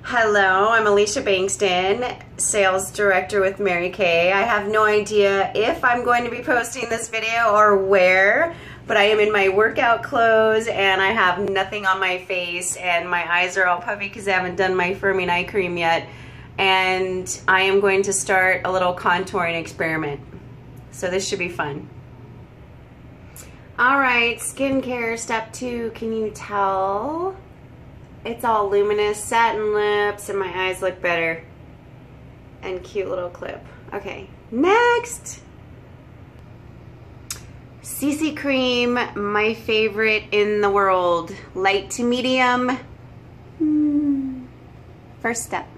Hello, I'm Alicia Bankston, Sales Director with Mary Kay. I have no idea if I'm going to be posting this video or where, but I am in my workout clothes and I have nothing on my face and my eyes are all puffy because I haven't done my firming eye cream yet. And I am going to start a little contouring experiment. So this should be fun. All right, skincare step 2, can you tell? It's all luminous, satin lips, and my eyes look better. And cute little clip. Okay, next! CC cream, my favorite in the world. Light to medium. First step.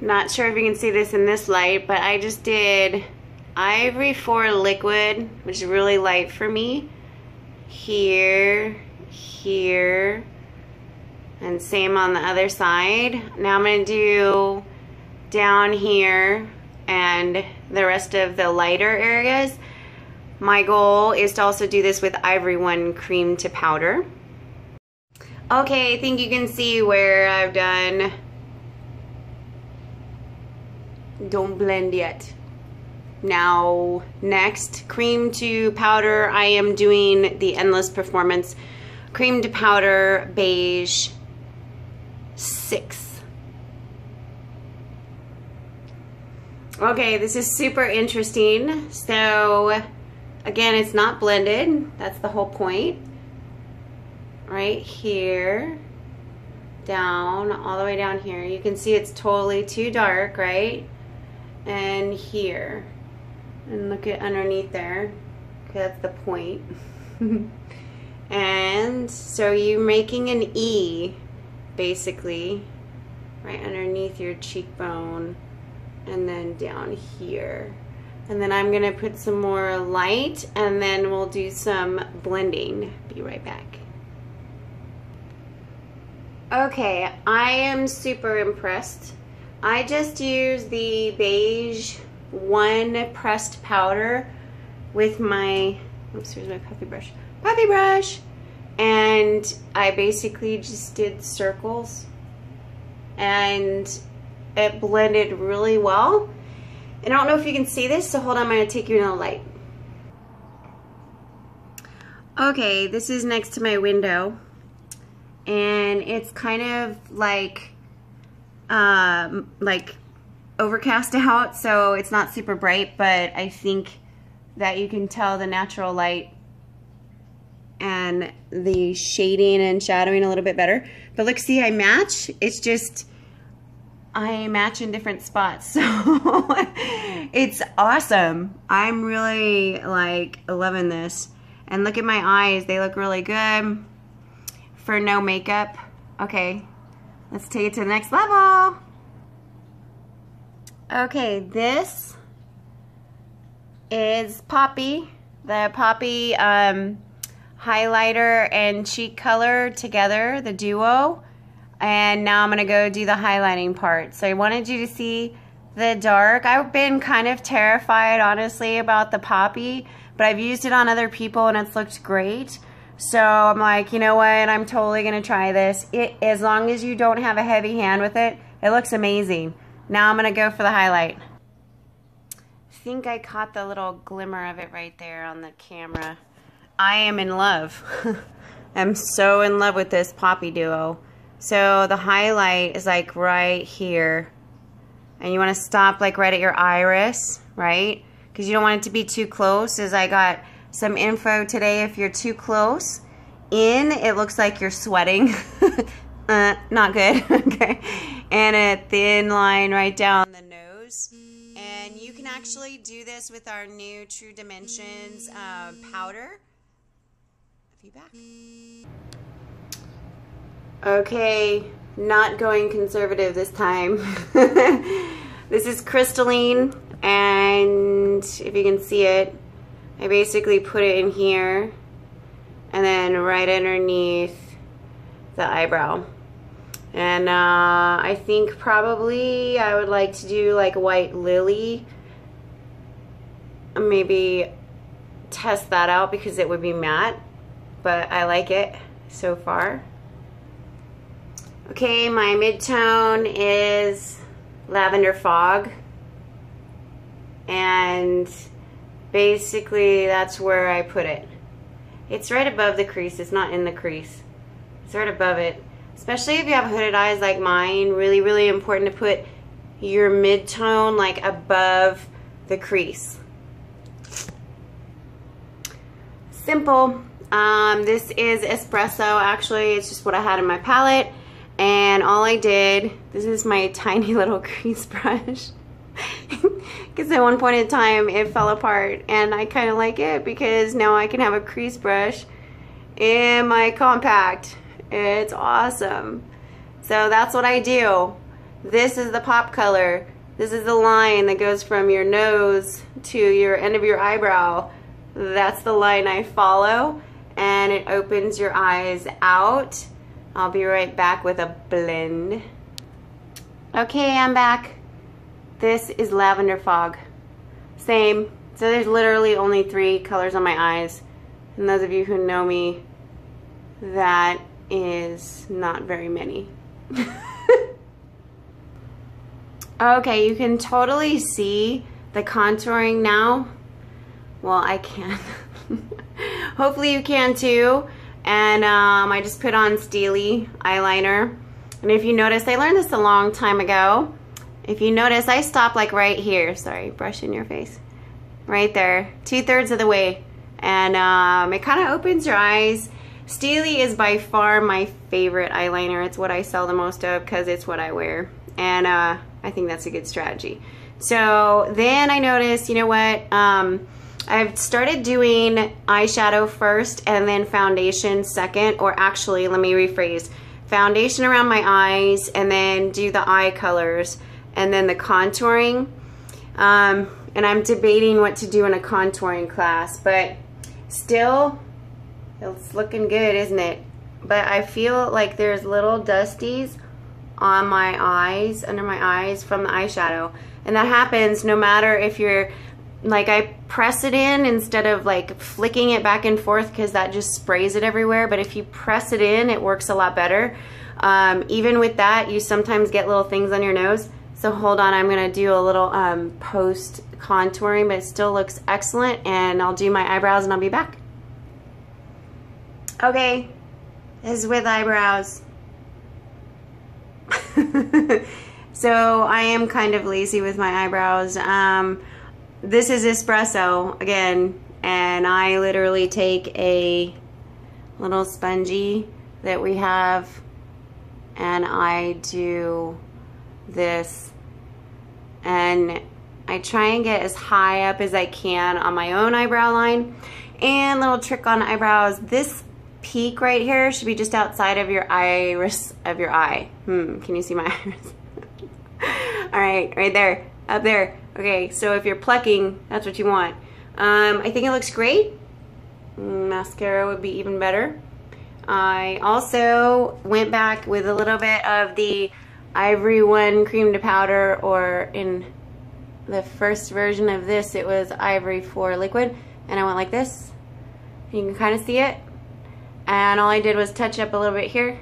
Not sure if you can see this in this light, but I just did Ivory 4 liquid, which is really light for me. Here, and same on the other side. Now I'm going to do down here and the rest of the lighter areas. My goal is to also do this with Ivory 1 cream to powder. Okay, I think you can see where I've done. Don't blend yet. Now, next, cream to powder. I am doing the Endless Performance Cream to Powder Beige 6. Okay, this is super interesting. So, again, it's not blended. That's the whole point. Right here, down, all the way down here. You can see it's totally too dark, right? And here. And look at underneath there. Okay, that's the point. And so you're making an E, basically, right underneath your cheekbone, and then down here. And then I'm gonna put some more light, and then we'll do some blending. Be right back. Okay, I am super impressed. I just used the Beige 1 pressed powder with my, oops, here's my puffy brush. And I basically just did circles and it blended really well. And I don't know if you can see this, so hold on, I'm going to take you in the light. Okay, this is next to my window and it's kind of like overcast out, so it's not super bright, but I think that you can tell the natural light and the shading and shadowing a little bit better. But look, see, I match. It's just, I match in different spots. So it's awesome. I'm really like loving this. And look at my eyes. They look really good for no makeup. Okay, let's take it to the next level. Okay, this is Poppy. The Poppy highlighter and cheek color together, the duo. And now I'm gonna go do the highlighting part. So I wanted you to see the dark. I've been kind of terrified, honestly, about the Poppy, but I've used it on other people and it's looked great. So I'm like, you know what, I'm totally gonna try this. As long as you don't have a heavy hand with it, it looks amazing. Now I'm gonna go for the highlight. I think I caught the little glimmer of it right there on the camera. I am in love. I'm so in love with this Poppy duo. So the highlight is like right here. And you want to stop like right at your iris, right? Because you don't want it to be too close. As I got some info today, if you're too close in, it looks like you're sweating. Not good. Okay. And a thin line right down the nose. And you can actually do this with our new True Dimensions powder. Back. Okay, not going conservative this time. This is crystalline, and if you can see it, I basically put it in here and then right underneath the eyebrow. And I think probably I would like to do like a white lily. Maybe test that out because it would be matte. But I like it so far. Okay, my mid-tone is Lavender Fog. And basically that's where I put it. It's right above the crease. It's not in the crease. It's right above it. Especially if you have hooded eyes like mine, really, really important to put your mid-tone like above the crease. Simple. This is espresso. Actually, it's just what I had in my palette. And all I did, this is my tiny little crease brush. Because at one point in time it fell apart, and I kind of like it because now I can have a crease brush in my compact. It's awesome. So that's what I do. This is the pop color. This is the line that goes from your nose to your end of your eyebrow. That's the line I follow, and it opens your eyes out. I'll be right back with a blend. Okay, I'm back. This is Lavender Fog. Same. So there's literally only 3 colors on my eyes. And those of you who know me, that is not very many. Okay, you can totally see the contouring now. Well, I can. Hopefully you can too. And I just put on Steely eyeliner. And if you notice, I learned this a long time ago. If you notice, I stop like right here. Sorry, brush in your face. Right there, 2/3 of the way. And it kind of opens your eyes. Steely is by far my favorite eyeliner. It's what I sell the most of because it's what I wear. And I think that's a good strategy. So then I noticed, you know what? I've started doing eyeshadow first and then foundation second. Or actually, let me rephrase. Foundation around my eyes and then do the eye colors. And then the contouring, and I'm debating what to do in a contouring class, but still, it's looking good, isn't it? But I feel like there's little dusties on my eyes, under my eyes from the eyeshadow, and that happens no matter if you're, like, I press it in instead of like flicking it back and forth because that just sprays it everywhere, but if you press it in, it works a lot better. Even with that, you sometimes get little things on your nose. So hold on, I'm gonna do a little post contouring, but it still looks excellent, and I'll do my eyebrows and I'll be back. Okay, this is with eyebrows. So I am kind of lazy with my eyebrows. This is espresso again, and I literally take a little spongy that we have, and I do this, and I try and get as high up as I can on my own eyebrow line. And little trick on eyebrows, this peak right here should be just outside of your iris of your eye. Can you see my iris? All right, right there, up there. Okay, so if you're plucking, that's what you want. I think it looks great. Mascara would be even better. I also went back with a little bit of the Ivory One cream to powder, or in the first version of this it was Ivory 4 liquid, and I went like this. You can kind of see it, and all I did was touch up a little bit here,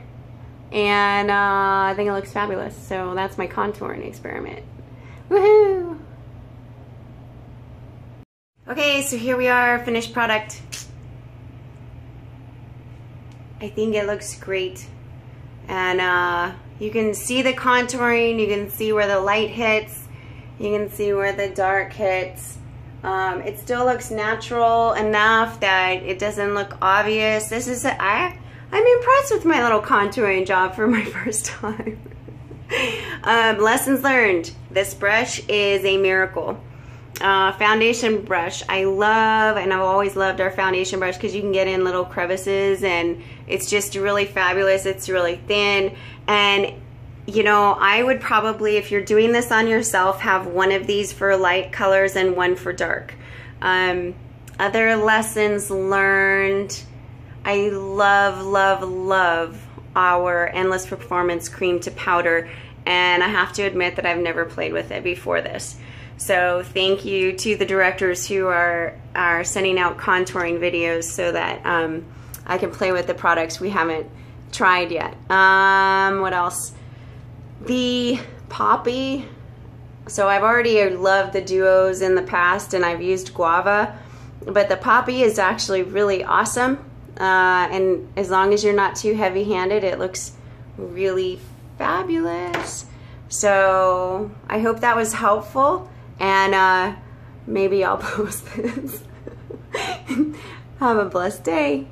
and I think it looks fabulous. So that's my contouring experiment. Woohoo! Okay, so here we are, finished product. I think it looks great, and you can see the contouring, you can see where the light hits, you can see where the dark hits. It still looks natural enough that it doesn't look obvious. This is I'm impressed with my little contouring job for my first time. Lessons learned. This brush is a miracle. Foundation brush, I love, and I've always loved our foundation brush because you can get in little crevices, and it's just really fabulous. It's really thin, and you know, I would probably, if you're doing this on yourself, have one of these for light colors and one for dark. Other lessons learned, I love, love, love our Endless Performance cream to powder, and I have to admit that I've never played with it before this. So thank you to the directors who are sending out contouring videos so that I can play with the products we haven't tried yet. What else? The poppy. So I've already loved the duos in the past, and I've used guava, but the poppy is actually really awesome. And as long as you're not too heavy-handed, it looks really fabulous. So I hope that was helpful, and maybe I'll post this. Have a blessed day.